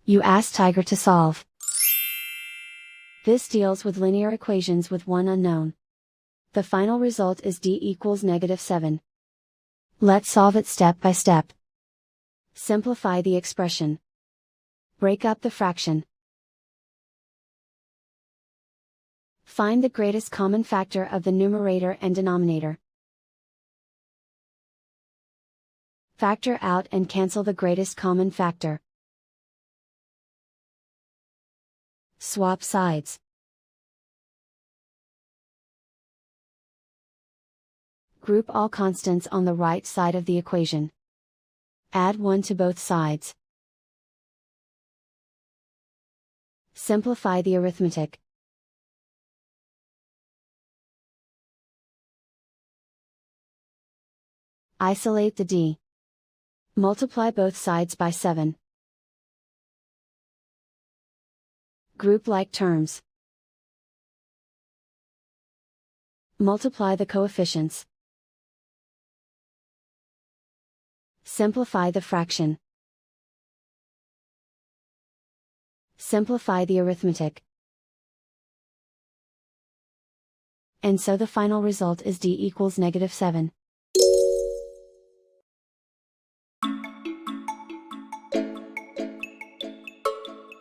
You ask Tiger to solve. This deals with linear equations with one unknown. The final result is d equals -7. Let's solve it step by step. Simplify the expression. Break up the fraction. Find the greatest common factor of the numerator and denominator. Factor out and cancel the greatest common factor. Swap sides. Group all constants on the right side of the equation. Add 1 to both sides. Simplify the arithmetic. Isolate the d. Multiply both sides by 7. Group like terms. Multiply the coefficients. Simplify the fraction. Simplify the arithmetic. And so the final result is d equals -7.